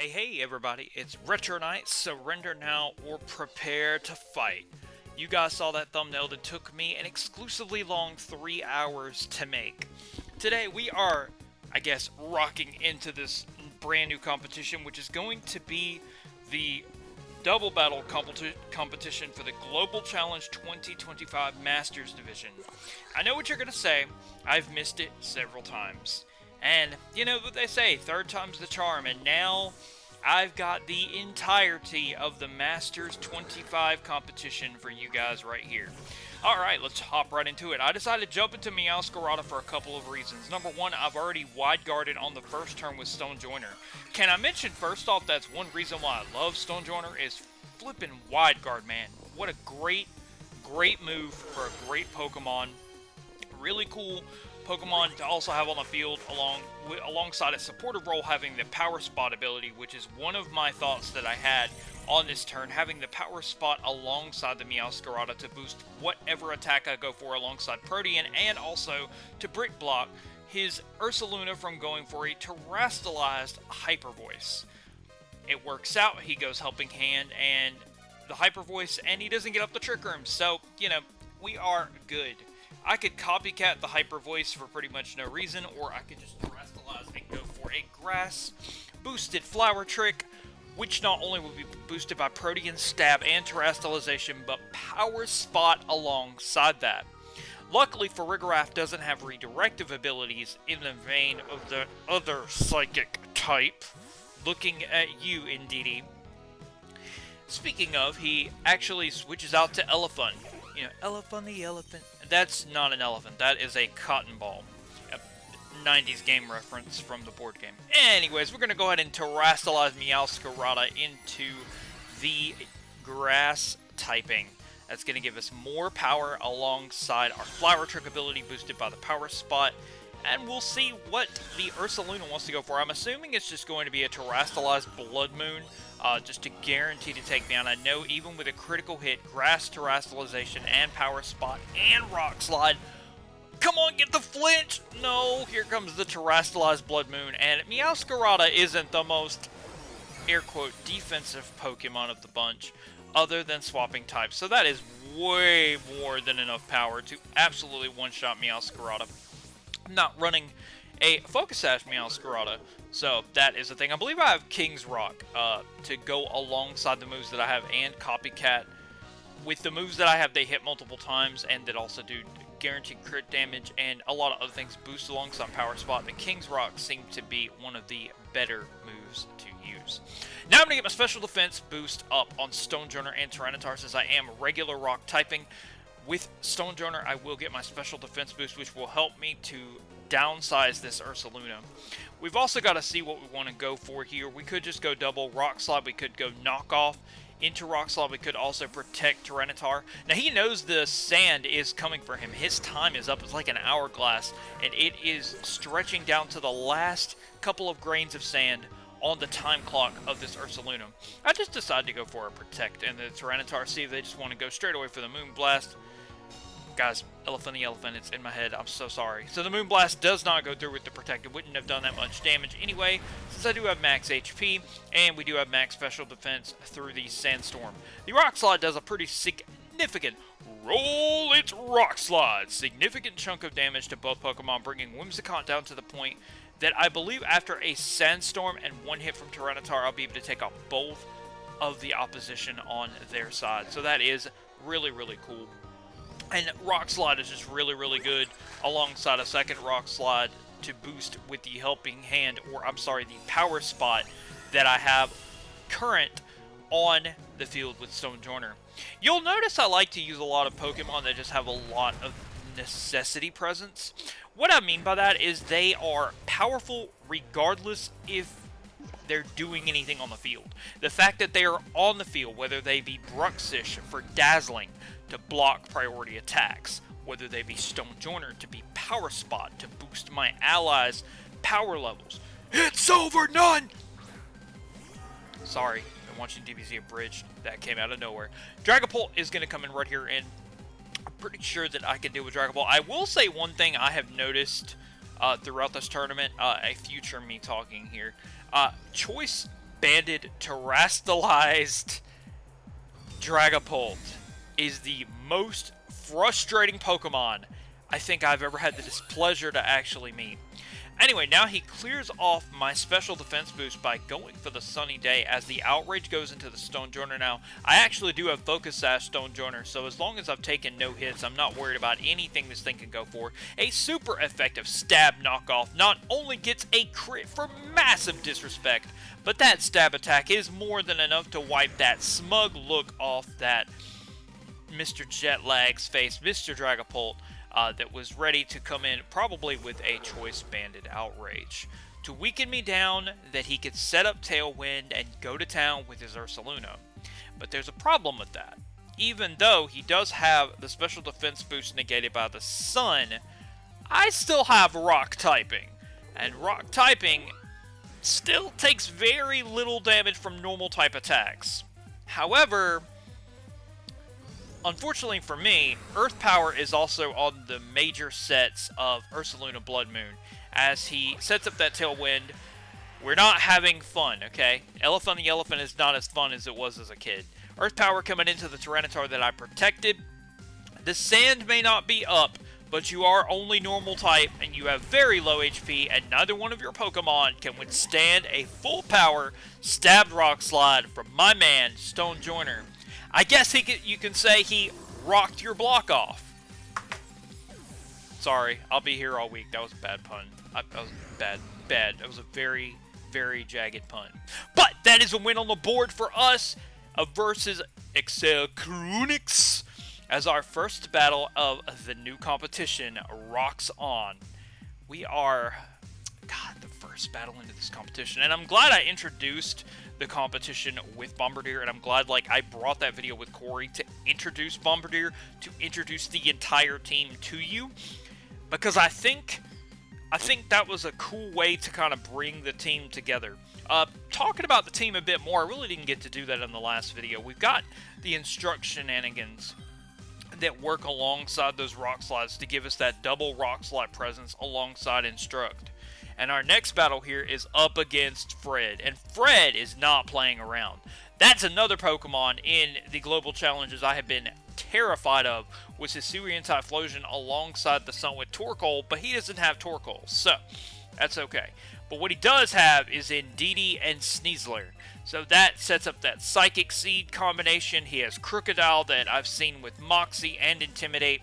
Hey everybody, it's Retro Knight. Surrender now or prepare to fight. You guys saw that thumbnail that took me an exclusively long 3 hours to make. Today we are, I guess, rocking into this brand new competition, which is going to be the double battle competition for the Global Challenge 2025 Masters Division. I know what you're going to say, I've missed it several times. And, you know what they say, third time's the charm, and now I've got the entirety of the Masters 25 competition for you guys right here. Alright, let's hop right into it. I decided to jump into Meowscarada for a couple of reasons. Number one, I've already wide-guarded on the first turn with Stonejourner. Can I mention, first off, that's one reason why I love Stonejourner is flipping wide-guard, man. What a great move for a great Pokemon. Really cool Pokemon to also have on the field alongside a supportive role, having the Power Spot ability, which is one of my thoughts that I had on this turn, having the Power Spot alongside the Meowscarada to boost whatever attack I go for alongside Protean, and also to Brick Block his Ursaluna from going for a terrestrialized Hyper Voice. It works out, he goes Helping Hand and the Hyper Voice, and he doesn't get up the Trick Room, so, you know, we are good. I could Copycat the Hyper Voice for pretty much no reason, or I could just terrestrialize and go for a Grass boosted Flower Trick, which not only will be boosted by Protean Stab and Terrestrialization, but Power Spot alongside that. Luckily, Farigiraf doesn't have redirective abilities in the vein of the other Psychic type. Looking at you, Indeedee. Speaking of, he actually switches out to Elephant. You know, Elephant the elephant. That's not an elephant, that is a cotton ball. A 90s game reference from the board game. Anyways, we're going to go ahead and terrestrialize Meowscarada into the Grass typing. That's going to give us more power alongside our Flower Trick ability boosted by the Power Spot. And we'll see what the Ursaluna wants to go for. I'm assuming it's just going to be a terrestrialized Blood Moon, just to guarantee to take me on. I know even with a critical hit, Grass Terrestrialization and Power Spot and Rock Slide. Come on, get the flinch! No, here comes the terrestrialized Blood Moon, and Meowscarada isn't the most, air quote, defensive Pokemon of the bunch, other than swapping types. So that is way more than enough power to absolutely one-shot Meowscarada. I'm not running a Focus Sash Meowscarada, so that is the thing. I believe I have King's Rock to go alongside the moves that I have, and Copycat. With the moves that I have, they hit multiple times, and that also do guaranteed crit damage, and a lot of other things boost alongside Power Spot. The King's Rock seemed to be one of the better moves to use. Now I'm going to get my Special Defense boost up on Stonejourner and Tyranitar, since I am regular Rock typing. With Stonejourner, I will get my Special Defense boost, which will help me to downsize this Ursaluna. We've also got to see what we want to go for here. We could just go double Rock Slide. We could go Knock Off into Rock Slide. We could also protect Tyranitar. Now, he knows the sand is coming for him. His time is up. It's like an hourglass, and it is stretching down to the last couple of grains of sand on the time clock of this Ursaluna. I just decided to go for a Protect, and the Tyranitar, see if they just want to go straight away for the Moonblast. Guys, Elephant the elephant, it's in my head, I'm so sorry. So the Moonblast does not go through with the Protect. It wouldn't have done that much damage anyway, since I do have max HP, and we do have max Special Defense through the Sandstorm. The Rock Slide does a pretty significant roll its Rock Slide. Significant chunk of damage to both Pokemon, bringing Whimsicott down to the point that I believe after a Sandstorm and one hit from Tyranitar, I'll be able to take out both of the opposition on their side. So that is really, really cool. And Rock Slide is just really, really good alongside a second Rock Slide to boost with the Helping Hand, or I'm sorry, the Power Spot that I have current on the field with Stonejourner. You'll notice I like to use a lot of Pokemon that just have a lot of necessity presence. What I mean by that is they are powerful regardless if they're doing anything on the field. The fact that they are on the field, whether they be Bruxish for Dazzling to block priority attacks, whether they be Stonejourner to be Power Spot to boost my allies' power levels. It's over, none! Sorry, I'm watching DBZ Abridged. That came out of nowhere. Dragapult is going to come in right here, and I'm pretty sure that I can deal with Dragapult. I will say one thing I have noticed throughout this tournament, a future me talking here. Choice banded terastallized Dragapult is the most frustrating Pokemon I think I've ever had the displeasure to actually meet. Anyway, now he clears off my special defense boost by going for the Sunny Day as the Outrage goes into the Stonejourner now. I actually do have Focus Sash Stonejourner, so as long as I've taken no hits, I'm not worried about anything this thing can go for. A super effective stab knockoff not only gets a crit for massive disrespect, but that stab attack is more than enough to wipe that smug look off that Mr. Jetlag's face, Mr. Dragapult. That was ready to come in probably with a choice banded Outrage to weaken me down that he could set up Tailwind and go to town with his Ursaluna. But there's a problem with that. Even though he does have the special defense boost negated by the sun, I still have Rock typing. And Rock typing still takes very little damage from normal type attacks. However, unfortunately for me, Earth Power is also on the major sets of Ursaluna Blood Moon. As he sets up that Tailwind, we're not having fun, okay? Elephant the Elephant is not as fun as it was as a kid. Earth Power coming into the Tyranitar that I protected. The Sand may not be up, but you are only normal type, and you have very low HP, and neither one of your Pokemon can withstand a full power stabbed Rock Slide from my man, Stonejourner. I guess you can say he rocked your block off. Sorry, I'll be here all week. That was a bad pun. That was bad. That was a very, very jagged pun. But that is a win on the board for us versus Excel Krunix as our first battle of the new competition rocks on. We are, God, the first battle into this competition. And I'm glad I introduced the competition with Bombirdier, and I'm glad I brought that video with Corey to introduce Bombirdier, to introduce the entire team to you, because I think that was a cool way to kind of bring the team together. Talking about the team a bit more, I really didn't get to do that in the last video. We've got the Instruct shenanigans that work alongside those Rock Slides to give us that double Rock Slide presence alongside Instruct. And our next battle here is up against Fred. And Fred is not playing around. That's another Pokemon in the Global Challenges I have been terrified of, with Hisuian Typhlosion alongside the Sun with Torkoal, but he doesn't have Torkoal, so that's okay. But what he does have is Indeedee and Sneasler. So that sets up that Psychic Seed combination. He has Crocodile that I've seen with Moxie and Intimidate,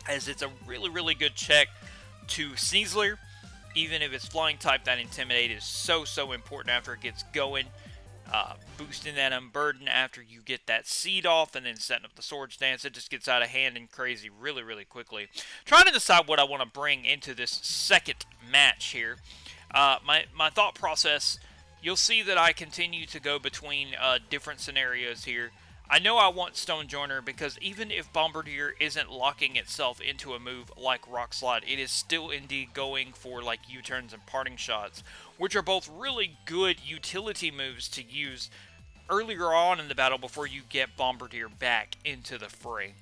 as it's a really, really good check to Sneasler. Even if it's flying type, that Intimidate is so important after it gets going. Boosting that Unburden after you get that seed off, and then setting up the Swords Dance. It just gets out of hand and crazy really, really quickly. Trying to decide what I want to bring into this second match here. My thought process, you'll see that I continue to go between different scenarios here. I know I want Stonejourner because even if Bombirdier isn't locking itself into a move like Rock Slide, it is still indeed going for U-turns and parting shots, which are both really good utility moves to use earlier on in the battle before you get Bombirdier back into the fray.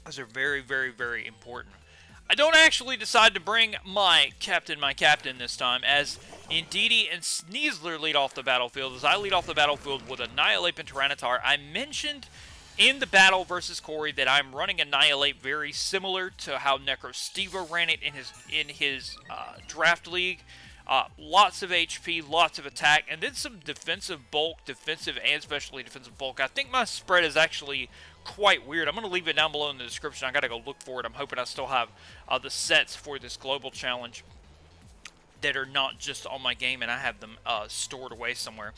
Those are very, very, very important. I don't actually decide to bring my captain this time, as Indeedee and Sneasler lead off the battlefield, as I lead off the battlefield with Annihilape and Tyranitar. I mentioned in the battle versus Corey that I'm running Annihilape very similar to how Necrostevo ran it in his draft league. Lots of HP, lots of attack, and then some defensive bulk, defensive and especially defensive bulk. I think my spread is actually quite weird. I'm going to leave it down below in the description. I got to go look for it. I'm hoping I still have the sets for this global challenge that are not just on my game, and I have them stored away somewhere.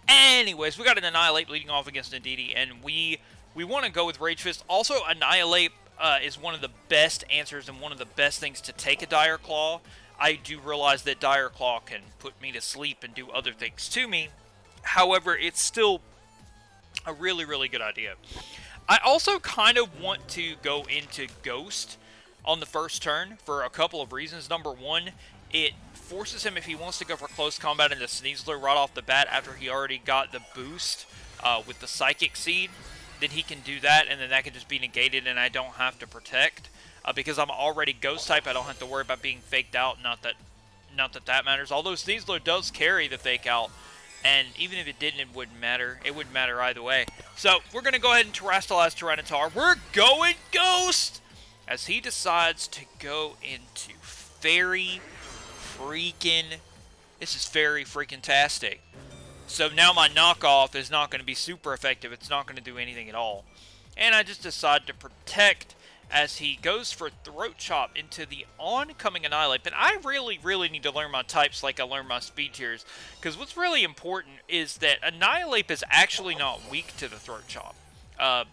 Anyways, we got an Annihilape leading off against Indeedee, and we want to go with Rage Fist. Also, Annihilape is one of the best answers and one of the best things to take a Dire Claw. I do realize that Dire Claw can put me to sleep and do other things to me. However, it's still a really, really good idea. I also kind of want to go into Ghost on the first turn for a couple of reasons. Number one, it forces him, if he wants to go for close combat into Sneasler right off the bat after he already got the boost with the Psychic Seed, then he can do that, and then that can just be negated and I don't have to protect. Because I'm already Ghost type, I don't have to worry about being faked out. Not that that matters. Although Sneasler does carry the fake out, And even if it didn't, it wouldn't matter. It wouldn't matter either way. So, we're going to go ahead and terrestrialize Tyranitar. We're going Ghost! As he decides to go into Fairy freaking... This is Fairy freaking tastic. So now my knockoff is not going to be super effective. It's not going to do anything at all. And I just decide to protect as he goes for Throat Chop into the oncoming Annihilape. And I really need to learn my types like I learned my speed tiers. Because what's really important is that Annihilape is actually not weak to the Throat Chop. I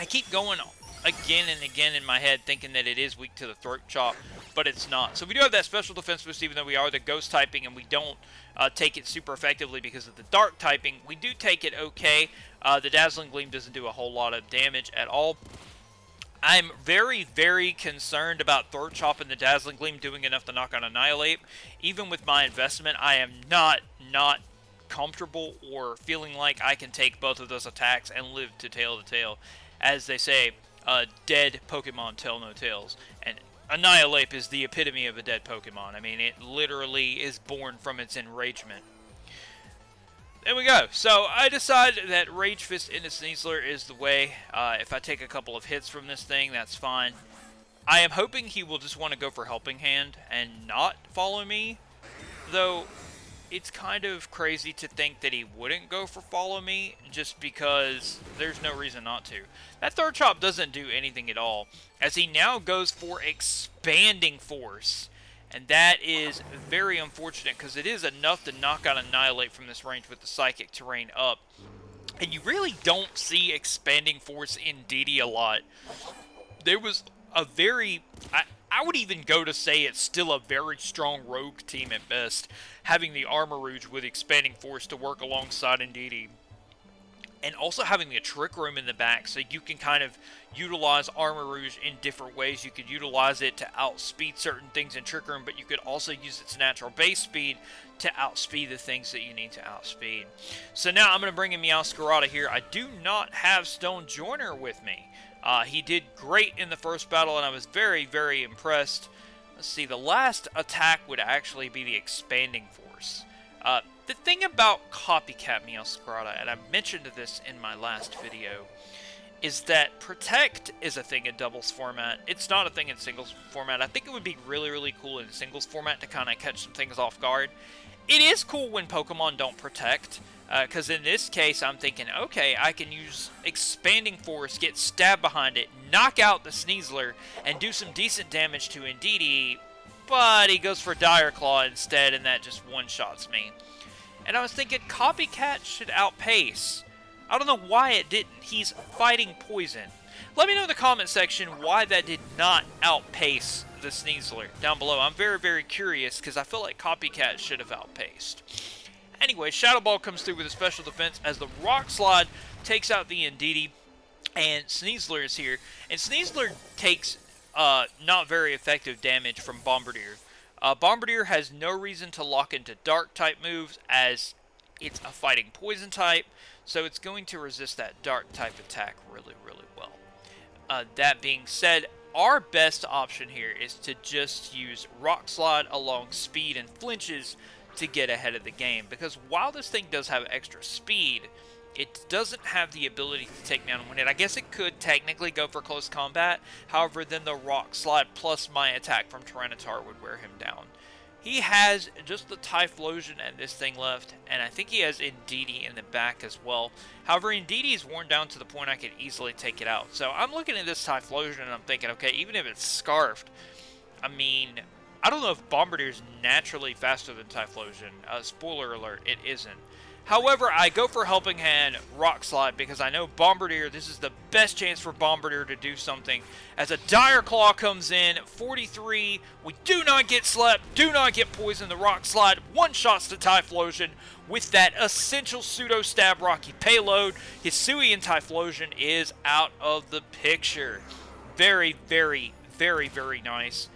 keep going again and again in my head thinking that it is weak to the Throat Chop, but it's not. So we do have that special defense boost, even though we are the Ghost typing and we don't take it super effectively because of the Dark typing. We do take it okay. The Dazzling Gleam doesn't do a whole lot of damage at all. I'm very concerned about Throat Chop and the Dazzling Gleam doing enough to knock out Annihilape. Even with my investment, I am not comfortable or feeling like I can take both of those attacks and live to tail. As they say, dead Pokemon tell no tales. And Annihilape is the epitome of a dead Pokemon. I mean, it literally is born from its enragement. There we go. So I decided that Rage Fist into Sneasler is the way. If I take a couple of hits from this thing, that's fine. I am hoping he will just want to go for Helping Hand and not follow me. Though, it's kind of crazy to think that he wouldn't go for Follow Me just because there's no reason not to. That Third Chop doesn't do anything at all, as he now goes for Expanding Force. And that is very unfortunate because it is enough to knock out Annihilape from this range with the Psychic Terrain up. And you really don't see Expanding Force in DD a lot. There was a very... I would even go to say it's still a very strong rogue team at best, having the Armor Rouge with Expanding Force to work alongside Indeedee. And also having the Trick Room in the back, so you can kind of utilize Armor Rouge in different ways. You could utilize it to outspeed certain things in Trick Room, but you could also use its natural base speed to outspeed the things that you need to outspeed. So now I'm going to bring in Meowscarada here. I do not have Stonejourner with me. He did great in the first battle, and I was very impressed. Let's see, the last attack would actually be the Expanding Force. The thing about Copycat Meowscarada, and I mentioned this in my last video, is that Protect is a thing in doubles format. It's not a thing in singles format. I think it would be really cool in singles format to kind of catch some things off guard. It is cool when Pokemon don't Protect, because in this case I'm thinking, okay, I can use Expanding Force, get stabbed behind it, knock out the Sneasler, and do some decent damage to Indeedee, but he goes for Dire Claw instead, and that just one-shots me. And I was thinking, Copycat should outpace. I don't know why it didn't. He's fighting poison. Let me know in the comment section why that did not outpace the Sneasler down below. I'm very curious, because I feel like Copycat should have outpaced. Anyway, Shadow Ball comes through with a special defense as the Rock Slide takes out the Indeedee, and Sneasler is here. And Sneasler takes not very effective damage from Bombirdier. Bombirdier has no reason to lock into Dark-type moves, as it's a fighting Poison type, so it's going to resist that Dark-type attack really well. That being said, our best option here is to just use Rock Slide along speed and flinches to get ahead of the game, because while this thing does have extra speed, it doesn't have the ability to take me on one hit. I guess it could technically go for close combat, however, then the Rock Slide plus my attack from Tyranitar would wear him down. He has just the Typhlosion and this thing left, and I think he has Indeedee in the back as well. However, Indeedee is worn down to the point I could easily take it out. So I'm looking at this Typhlosion and I'm thinking, okay, even if it's Scarfed, I mean, I don't know if Bombirdier is naturally faster than Typhlosion. Spoiler alert, it isn't. However, I go for Helping Hand, Rock Slide, because I know Bombirdier, this is the best chance for Bombirdier to do something. As a Dire Claw comes in, 43, we do not get slept, do not get poisoned. The Rock Slide one-shots the Typhlosion with that essential pseudo-stab Rocky payload. Hisuian Typhlosion is out of the picture. Very nice.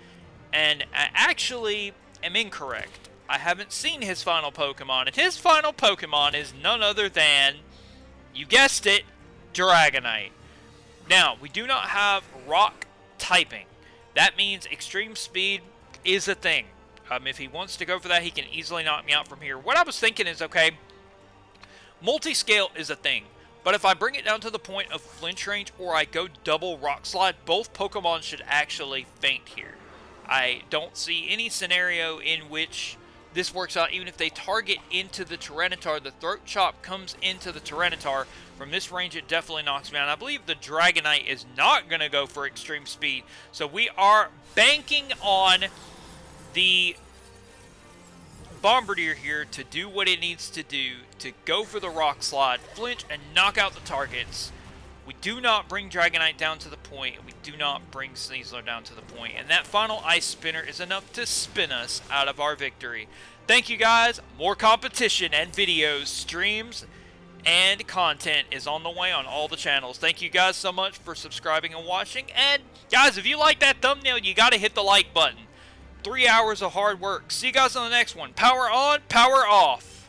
And I actually am incorrect. I haven't seen his final Pokemon, and his final Pokemon is none other than, you guessed it, Dragonite. Now, we do not have Rock typing. That means Extreme Speed is a thing. If he wants to go for that, he can easily knock me out from here. What I was thinking is, okay, Multi-scale is a thing, but if I bring it down to the point of flinch range or I go double Rock Slide, both Pokemon should actually faint here. I don't see any scenario in which this works out, even if they target into the Tyranitar. The Throat Chop comes into the Tyranitar. From this range, it definitely knocks me out. I believe the Dragonite is not going to go for extreme speed, so we are banking on the Bombirdier here to do what it needs to do, to go for the Rock Slide, flinch, and knock out the targets. We do not bring Dragonite down to the point. We do not bring Sneasler down to the point. And that final Ice Spinner is enough to spin us out of our victory. Thank you guys. More competition and videos, streams, and content is on the way on all the channels. Thank you guys so much for subscribing and watching. And guys, if you like that thumbnail, you got to hit the like button. 3 hours of hard work. See you guys on the next one. Power on, power off.